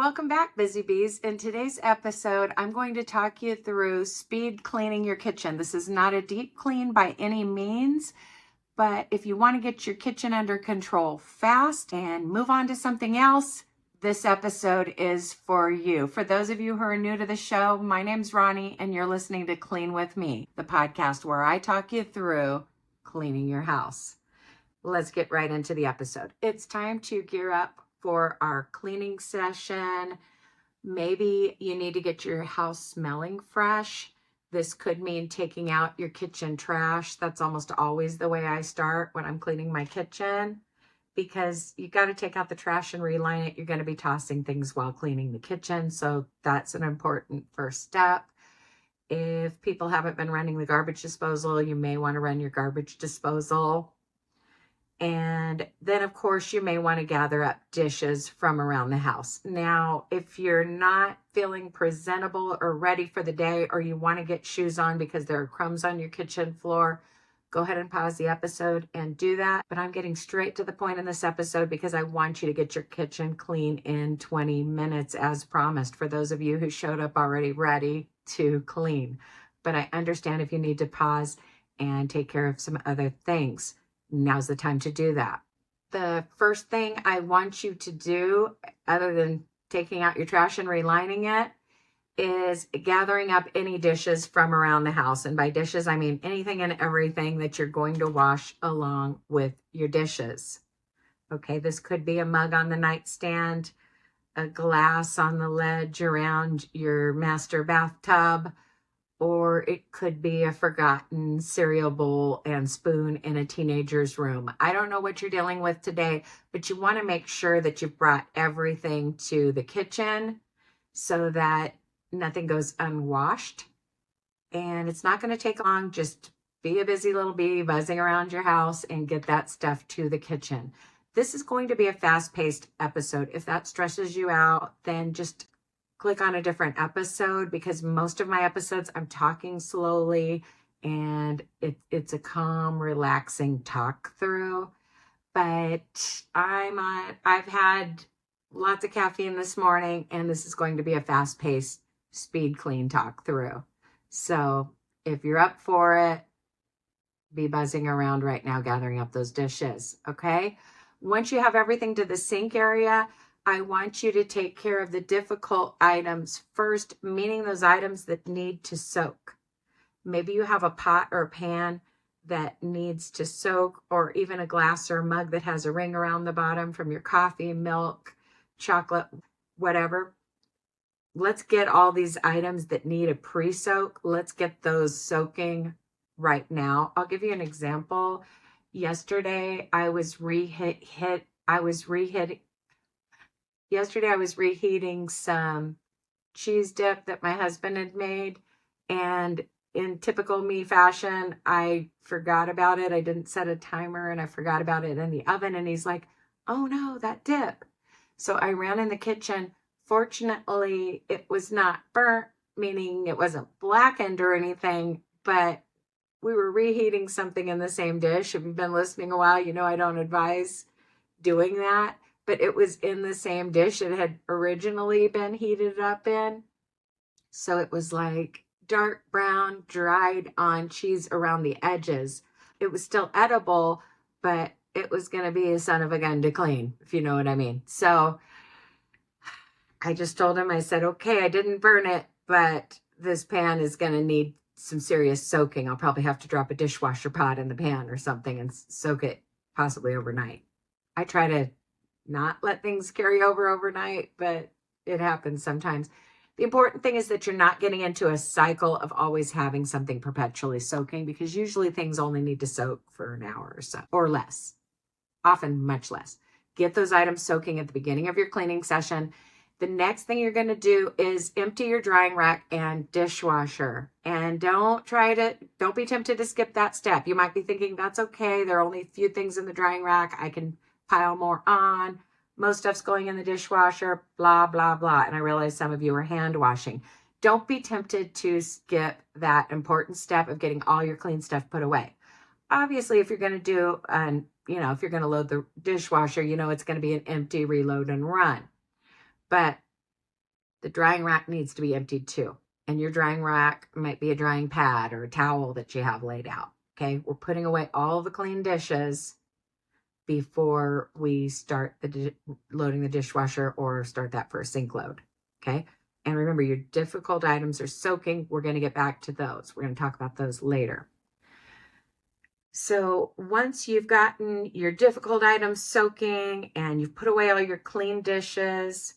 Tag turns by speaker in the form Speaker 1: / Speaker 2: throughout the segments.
Speaker 1: Welcome back, Busy Bees. In today's episode, I'm going to talk you through speed cleaning your kitchen. This is not a deep clean by any means, but if you want to get your kitchen under control fast and move on to something else, this episode is for you. For those of you who are new to the show, my name's Ronnie, and you're listening to Clean With Me, the podcast where I talk you through cleaning your house. Let's get right into the episode. It's time to gear up for our cleaning session. Maybe you need to get your house smelling fresh. This could mean taking out your kitchen trash. That's almost always the way I start when I'm cleaning my kitchen, because you got to take out the trash and reline it. You're going to be tossing things while cleaning the kitchen, so that's an important first step. If people haven't been running the garbage disposal, you may want to run your garbage disposal. And then, of course, you may want to gather up dishes from around the house. Now, if you're not feeling presentable or ready for the day, or you want to get shoes on because there are crumbs on your kitchen floor, go ahead and pause the episode and do that. But I'm getting straight to the point in this episode because I want you to get your kitchen clean in 20 minutes as promised, for those of you who showed up already ready to clean. But I understand if you need to pause and take care of some other things. Now's the time to do that. The first thing I want you to do, other than taking out your trash and relining it, is gathering up any dishes from around the house. And by dishes, I mean anything and everything that you're going to wash along with your dishes. Okay, this could be a mug on the nightstand, a glass on the ledge around your master bathtub, or it could be a forgotten cereal bowl and spoon in a teenager's room. I don't know what you're dealing with today, but you want to make sure that you've brought everything to the kitchen so that nothing goes unwashed. And it's not going to take long. Just be a busy little bee buzzing around your house and get that stuff to the kitchen. This is going to be a fast-paced episode. If that stresses you out, then just click on a different episode, because most of my episodes I'm talking slowly and it's a calm, relaxing talk through. But I've had lots of caffeine this morning, and this is going to be a fast-paced speed clean talk through. So if you're up for it, be buzzing around right now gathering up those dishes, okay? Once you have everything to the sink area, I want you to take care of the difficult items first, meaning those items that need to soak. Maybe you have a pot or a pan that needs to soak, or even a glass or a mug that has a ring around the bottom from your coffee, milk, chocolate, whatever. Let's get all these items that need a pre-soak. Let's get those soaking right now. I'll give you an example. Yesterday, I was reheating some cheese dip that my husband had made, and in typical me fashion, I forgot about it. I didn't set a timer, and I forgot about it in the oven, and he's like, "Oh no, that dip." So I ran in the kitchen. Fortunately, it was not burnt, meaning it wasn't blackened or anything, but we were reheating something in the same dish. If you've been listening a while, you know I don't advise doing that. But it was in the same dish it had originally been heated up in. So it was like dark brown, dried on cheese around the edges. It was still edible, but it was going to be a son of a gun to clean, if you know what I mean. So I just told him, I said, okay, I didn't burn it, but this pan is going to need some serious soaking. I'll probably have to drop a dishwasher pot in the pan or something and soak it possibly overnight. I try to not let things carry over overnight, but it happens sometimes. The important thing is that you're not getting into a cycle of always having something perpetually soaking, because usually things only need to soak for an hour or so, or less, often much less. Get those items soaking at the beginning of your cleaning session. The next thing you're going to do is empty your drying rack and dishwasher. And don't be tempted to skip that step. You might be thinking, that's okay, there are only a few things in the drying rack, I can pile more on. Most stuff's going in the dishwasher, blah, blah, blah. And I realize some of you are hand washing. Don't be tempted to skip that important step of getting all your clean stuff put away. Obviously, if you're going to do, if you're going to load the dishwasher, it's going to be an empty reload and run. But The drying rack needs to be emptied too. And your drying rack might be a drying pad or a towel that you have laid out. Okay, we're putting away all the clean dishes before we start loading the dishwasher or start that first sink load. Okay, and remember, your difficult items are soaking. We're going to get back to those. We're going to talk about those later. So once you've gotten your difficult items soaking and you've put away all your clean dishes,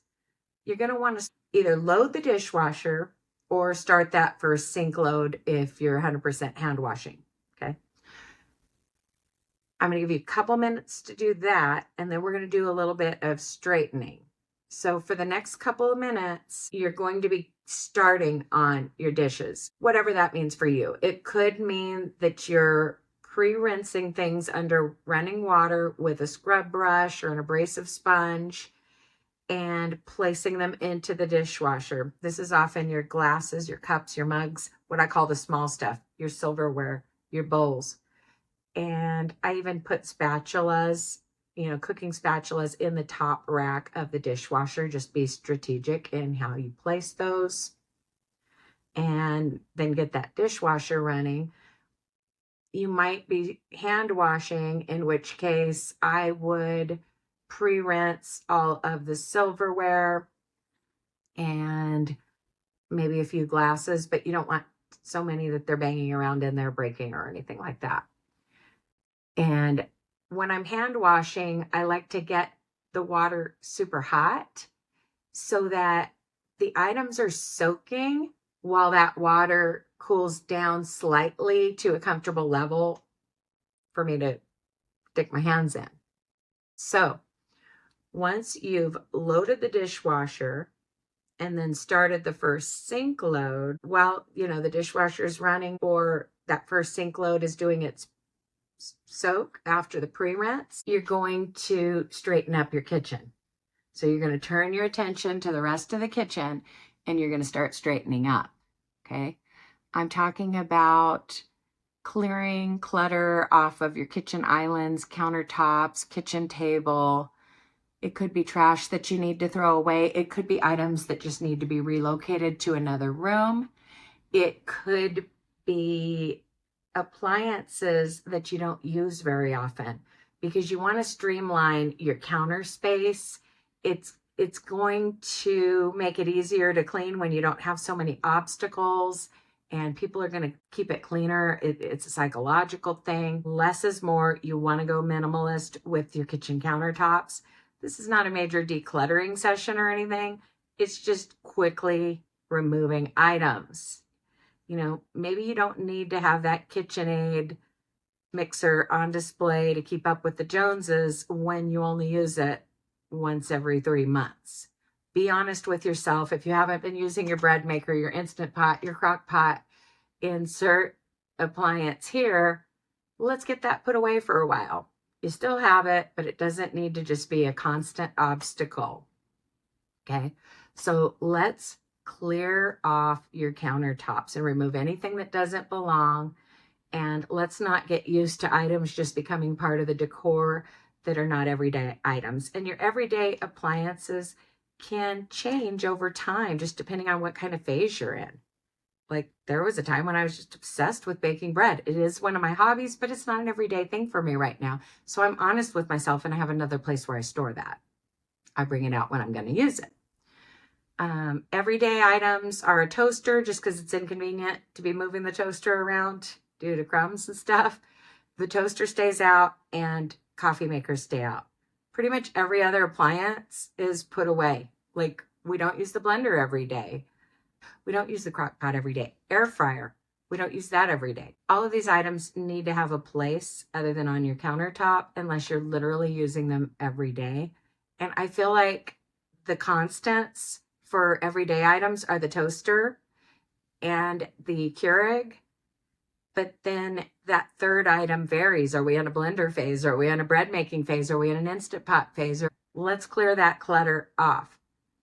Speaker 1: you're going to want to either load the dishwasher or start that first sink load if you're 100% hand washing. Okay. I'm going to give you a couple minutes to do that, and then we're going to do a little bit of straightening. So for the next couple of minutes, you're going to be starting on your dishes, whatever that means for you. It could mean that you're pre-rinsing things under running water with a scrub brush or an abrasive sponge and placing them into the dishwasher. This is often your glasses, your cups, your mugs, what I call the small stuff, your silverware, your bowls. And I even put spatulas, cooking spatulas in the top rack of the dishwasher. Just be strategic in how you place those. And then get that dishwasher running. You might be hand washing, in which case I would pre-rinse all of the silverware and maybe a few glasses, but you don't want so many that they're banging around in there, breaking or anything like that. And when I'm hand washing, I like to get the water super hot so that the items are soaking while that water cools down slightly to a comfortable level for me to stick my hands in. So once you've loaded the dishwasher and then started the first sink load, while the dishwasher is running or that first sink load is doing its soak after the pre-rinse, you're going to straighten up your kitchen. So you're going to turn your attention to the rest of the kitchen and you're going to start straightening up. Okay. I'm talking about clearing clutter off of your kitchen islands, countertops, kitchen table. It could be trash that you need to throw away. It could be items that just need to be relocated to another room. It could be appliances that you don't use very often because you want to streamline your counter space. It's going to make it easier to clean when you don't have so many obstacles, and people are going to keep it cleaner. It's a psychological thing. Less is more. You want to go minimalist with your kitchen countertops. This is not a major decluttering session or anything. It's just quickly removing items. Maybe you don't need to have that KitchenAid mixer on display to keep up with the Joneses when you only use it once every 3 months. Be honest with yourself. If you haven't been using your bread maker, your Instant Pot, your crock pot, insert appliance here, let's get that put away for a while. You still have it, but it doesn't need to just be a constant obstacle. Okay, so let's clear off your countertops and remove anything that doesn't belong. And let's not get used to items just becoming part of the decor that are not everyday items. And your everyday appliances can change over time, just depending on what kind of phase you're in. Like there was a time when I was just obsessed with baking bread. It is one of my hobbies, but it's not an everyday thing for me right now. So I'm honest with myself, and I have another place where I store that. I bring it out when I'm going to use it. Everyday items are a toaster, just because it's inconvenient to be moving the toaster around due to crumbs and stuff. The toaster stays out and coffee makers stay out. Pretty much every other appliance is put away. Like we don't use the blender every day. We don't use the crock pot every day. Air fryer, we don't use that every day. All of these items need to have a place other than on your countertop unless you're literally using them every day. And I feel like the constants for everyday items are the toaster and the Keurig. But then that third item varies. Are we in a blender phase? Are we in a bread making phase? Are we in an Instant Pot phase? Let's clear that clutter off.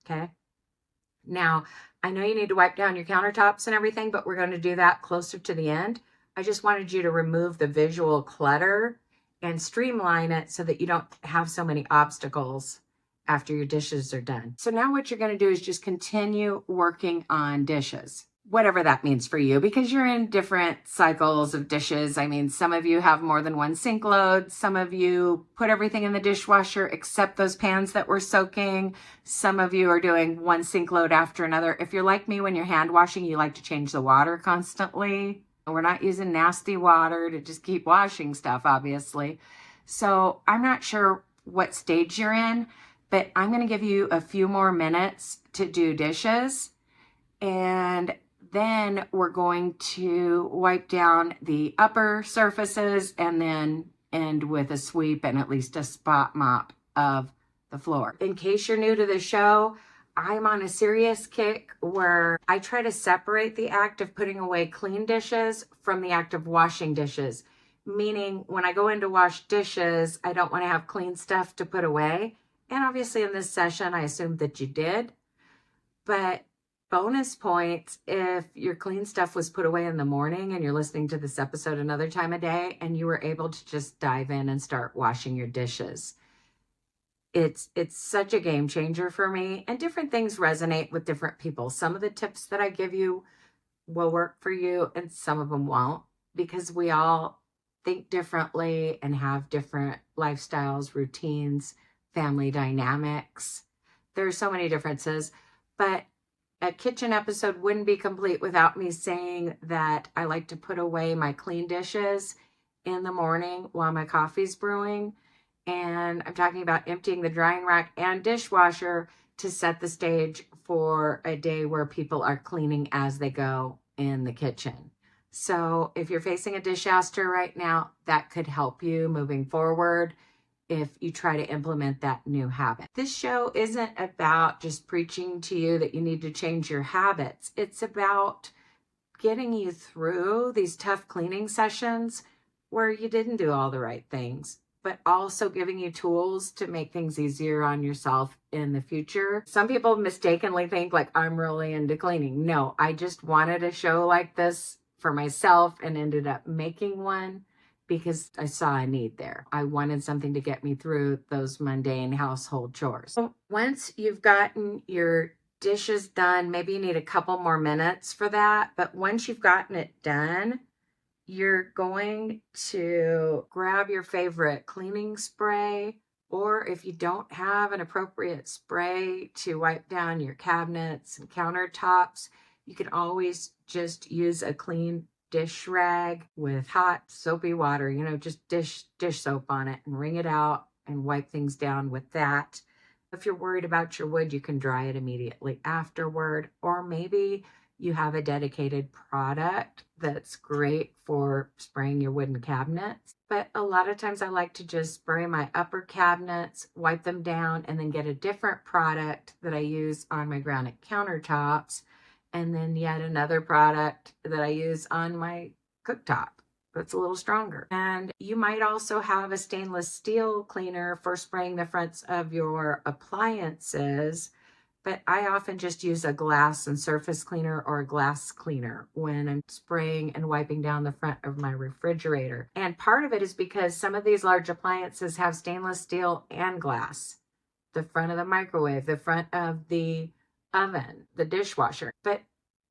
Speaker 1: Okay. Now, I know you need to wipe down your countertops and everything, but we're going to do that closer to the end. I just wanted you to remove the visual clutter and streamline it so that you don't have so many obstacles after your dishes are done. So now what you're going to do is just continue working on dishes, whatever that means for you, because you're in different cycles of dishes. I mean, some of you have more than one sink load. Some of you put everything in the dishwasher except those pans that were soaking. Some of you are doing one sink load after another. If you're like me, when you're hand washing, you like to change the water constantly. We're not using nasty water to just keep washing stuff, obviously. So I'm not sure what stage you're in, but I'm going to give you a few more minutes to do dishes, and then we're going to wipe down the upper surfaces and then end with a sweep and at least a spot mop of the floor. In case you're new to the show, I'm on a serious kick where I try to separate the act of putting away clean dishes from the act of washing dishes. Meaning when I go in to wash dishes, I don't want to have clean stuff to put away. And obviously in this session, I assumed that you did. But bonus points if your clean stuff was put away in the morning and you're listening to this episode another time a day and you were able to just dive in and start washing your dishes. It's such a game changer for me, and different things resonate with different people. Some of the tips that I give you will work for you and some of them won't, because we all think differently and have different lifestyles, routines, family dynamics. There are so many differences, but a kitchen episode wouldn't be complete without me saying that I like to put away my clean dishes in the morning while my coffee's brewing. And I'm talking about emptying the drying rack and dishwasher to set the stage for a day where people are cleaning as they go in the kitchen. So if you're facing a disaster right now, that could help you moving forward if you try to implement that new habit. This show isn't about just preaching to you that you need to change your habits. It's about getting you through these tough cleaning sessions where you didn't do all the right things, but also giving you tools to make things easier on yourself in the future. Some people mistakenly think like I'm really into cleaning. No, I just wanted a show like this for myself and ended up making one because I saw a need there. I wanted something to get me through those mundane household chores. So once you've gotten your dishes done, maybe you need a couple more minutes for that, but once you've gotten it done, you're going to grab your favorite cleaning spray, or if you don't have an appropriate spray to wipe down your cabinets and countertops, you can always just use a clean dish rag with hot soapy water, just dish soap on it, and wring it out and wipe things down with that. If you're worried about your wood, you can dry it immediately afterward, or maybe you have a dedicated product that's great for spraying your wooden cabinets. But a lot of times I like to just spray my upper cabinets, wipe them down, and then get a different product that I use on my granite countertops, and then yet another product that I use on my cooktop that's a little stronger. And you might also have a stainless steel cleaner for spraying the fronts of your appliances, but I often just use a glass and surface cleaner or a glass cleaner when I'm spraying and wiping down the front of my refrigerator. And part of it is because some of these large appliances have stainless steel and glass. The front of the microwave, the front of the oven, the dishwasher. But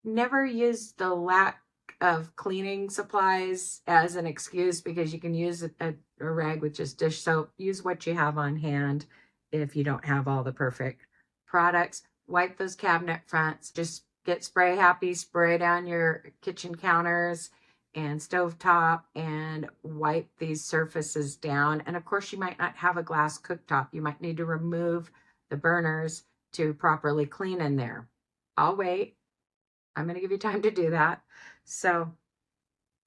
Speaker 1: never use the lack of cleaning supplies as an excuse, because you can use a rag with just dish soap. Use what you have on hand if you don't have all the perfect products. Wipe those cabinet fronts. Just get spray happy, spray down your kitchen counters and stovetop and wipe these surfaces down. And of course, you might not have a glass cooktop. You might need to remove the burners to properly clean in there. I'll wait. I'm going to give you time to do that. So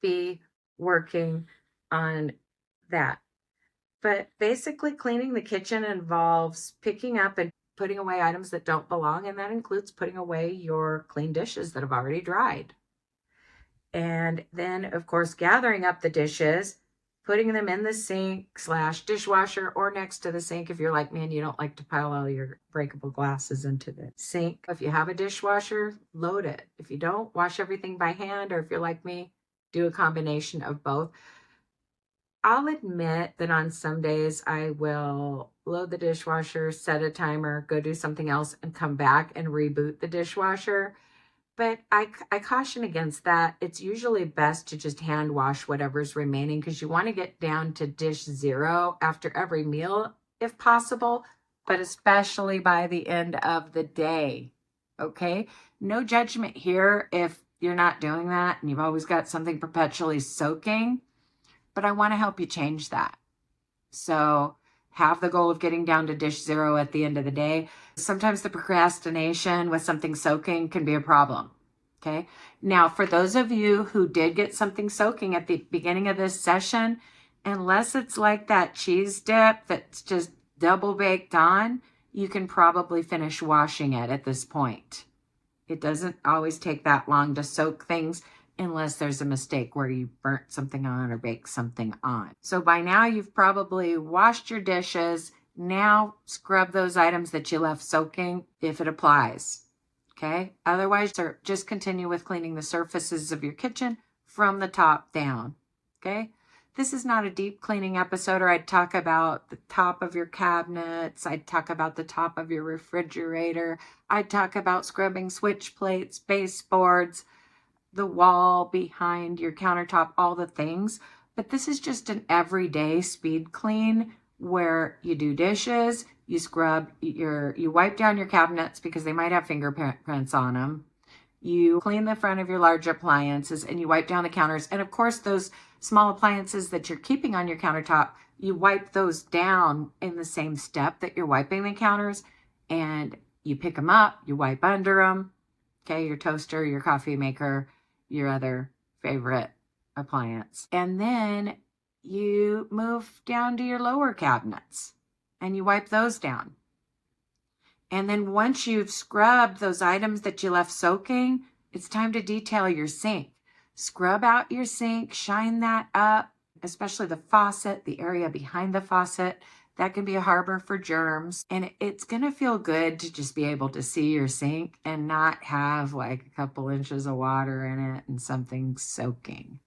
Speaker 1: be working on that. But basically, cleaning the kitchen involves picking up and putting away items that don't belong, and that includes putting away your clean dishes that have already dried. And then, of course, gathering up the dishes, putting them in the sink/dishwasher or next to the sink if you're like me and you don't like to pile all your breakable glasses into the sink. If you have a dishwasher, load it. If you don't, wash everything by hand, or if you're like me, do a combination of both. I'll admit that on some days I will load the dishwasher, set a timer, go do something else, and come back and reboot the dishwasher. But I caution against that. It's usually best to just hand wash whatever's remaining because you want to get down to dish zero after every meal if possible, but especially by the end of the day. Okay? No judgment here if you're not doing that and you've always got something perpetually soaking, but I want to help you change that. So have the goal of getting down to dish zero at the end of the day. Sometimes the procrastination with something soaking can be a problem. Okay. Now, for those of you who did get something soaking at the beginning of this session, unless it's like that cheese dip that's just double baked on, you can probably finish washing it at this point. It doesn't always take that long to soak things unless there's a mistake where you burnt something on or baked something on. So by now you've probably washed your dishes. Now scrub those items that you left soaking if it applies. Okay. Otherwise, just continue with cleaning the surfaces of your kitchen from the top down. Okay. This is not a deep cleaning episode, or I'd talk about the top of your cabinets. I'd talk about the top of your refrigerator. I'd talk about scrubbing switch plates, baseboards, the wall behind your countertop, all the things. But this is just an everyday speed clean where you do dishes, you scrub you wipe down your cabinets because they might have fingerprints on them. You clean the front of your large appliances and you wipe down the counters. And of course, those small appliances that you're keeping on your countertop, you wipe those down in the same step that you're wiping the counters, and you pick them up, you wipe under them. Okay, your toaster, your coffee maker, your other favorite appliance. And then you move down to your lower cabinets and you wipe those down. And then once you've scrubbed those items that you left soaking, it's time to detail your sink. Scrub out your sink, shine that up, especially the faucet, the area behind the faucet. That can be a harbor for germs. And it's going to feel good to just be able to see your sink and not have like a couple inches of water in it and something soaking.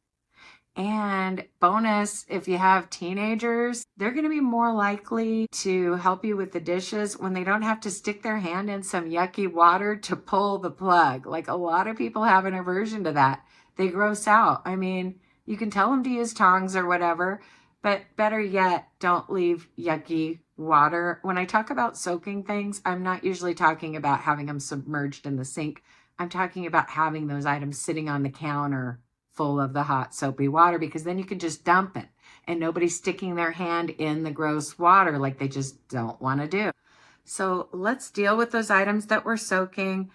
Speaker 1: And bonus, if you have teenagers, they're going to be more likely to help you with the dishes when they don't have to stick their hand in some yucky water to pull the plug. Like, a lot of people have an aversion to that. They gross out. I mean, you can tell them to use tongs or whatever, but better yet, don't leave yucky water. When I talk about soaking things, I'm not usually talking about having them submerged in the sink. I'm talking about having those items sitting on the counter full of the hot soapy water, because then you can just dump it and nobody's sticking their hand in the gross water like they just don't want to do. So let's deal with those items that we're soaking.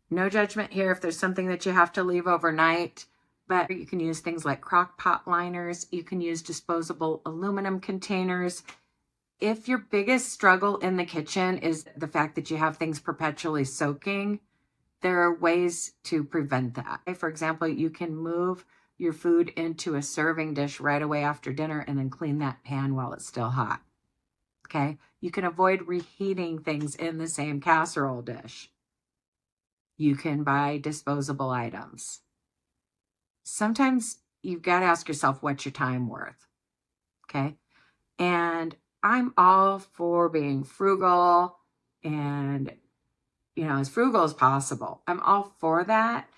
Speaker 1: No judgment here if there's something that you have to leave overnight, but you can use things like crock pot liners. You can use disposable aluminum containers. If your biggest struggle in the kitchen is the fact that you have things perpetually soaking, there are ways to prevent that. For example, you can move your food into a serving dish right away after dinner and then clean that pan while it's still hot. Okay? You can avoid reheating things in the same casserole dish. You can buy disposable items. Sometimes you've got to ask yourself, what's your time worth? Okay? And I'm all for being frugal and as frugal as possible. I'm all for that.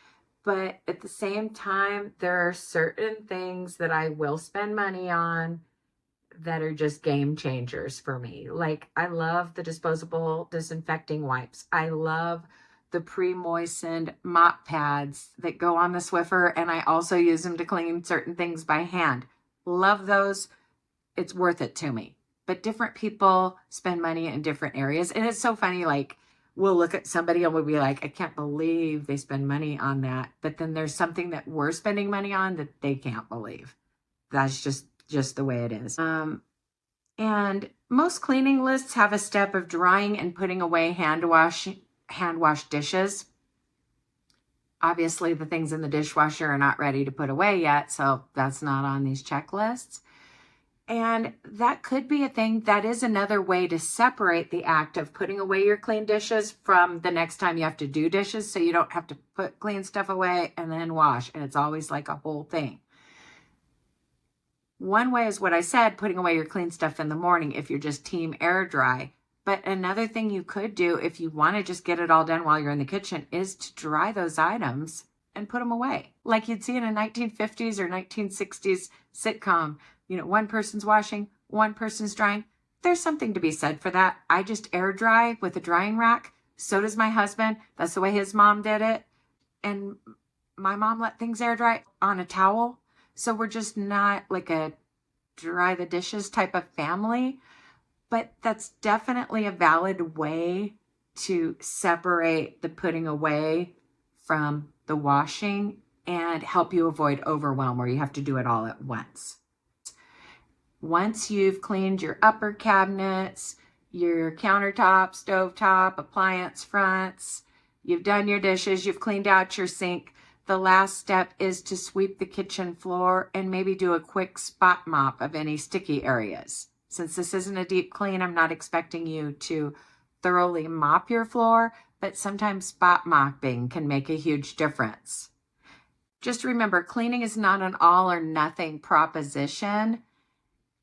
Speaker 1: But at the same time, there are certain things that I will spend money on that are just game changers for me. Like, I love the disposable disinfecting wipes. I love the pre-moistened mop pads that go on the Swiffer, and I also use them to clean certain things by hand. Love those. It's worth it to me. But different people spend money in different areas. And it's so funny, like, we'll look at somebody and we'll be like, I can't believe they spend money on that. But then there's something that we're spending money on that they can't believe. That's just the way it is. And most cleaning lists have a step of drying and putting away hand wash dishes. Obviously, the things in the dishwasher are not ready to put away yet, so that's not on these checklists. And that could be a thing. That is another way to separate the act of putting away your clean dishes from the next time you have to do dishes, so you don't have to put clean stuff away and then wash. And it's always like a whole thing. One way is what I said, putting away your clean stuff in the morning if you're just team air dry. But another thing you could do if you want to just get it all done while you're in the kitchen is to dry those items and put them away. Like you'd see in a 1950s or 1960s sitcom. One person's washing, one person's drying. There's something to be said for that. I just air dry with a drying rack. So does my husband. That's the way his mom did it. And my mom let things air dry on a towel. So we're just not like a dry the dishes type of family. But that's definitely a valid way to separate the putting away from the washing and help you avoid overwhelm where you have to do it all at once. Once you've cleaned your upper cabinets, your countertop, stovetop, appliance fronts, you've done your dishes, you've cleaned out your sink, the last step is to sweep the kitchen floor and maybe do a quick spot mop of any sticky areas. Since this isn't a deep clean, I'm not expecting you to thoroughly mop your floor, but sometimes spot mopping can make a huge difference. Just remember, cleaning is not an all or nothing proposition.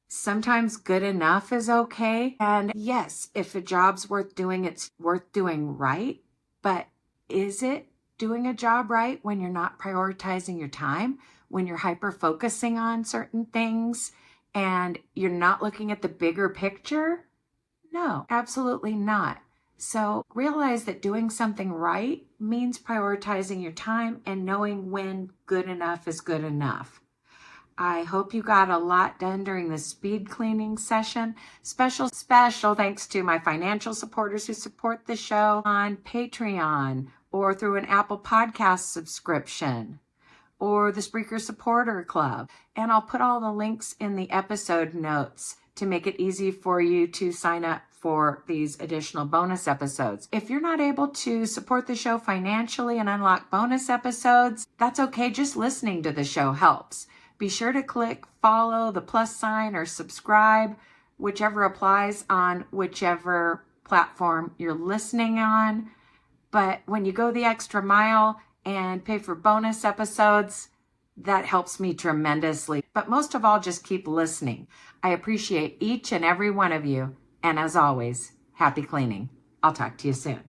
Speaker 1: Sometimes good enough is okay. And yes, if a job's worth doing, it's worth doing right. But is it doing a job right when you're not prioritizing your time, when you're hyper-focusing on certain things and you're not looking at the bigger picture? No, absolutely not. So realize that doing something right means prioritizing your time and knowing when good enough is good enough. I hope you got a lot done during the speed cleaning session. Special thanks to my financial supporters who support the show on Patreon or through an Apple Podcast subscription or the Spreaker Supporter Club. And I'll put all the links in the episode notes to make it easy for you to sign up for these additional bonus episodes. If you're not able to support the show financially and unlock bonus episodes, that's okay. Just listening to the show helps. Be sure to click follow, the plus sign, or subscribe, whichever applies on whichever platform you're listening on. But when you go the extra mile and pay for bonus episodes, that helps me tremendously. But most of all, just keep listening. I appreciate each and every one of you. And as always, happy cleaning. I'll talk to you soon.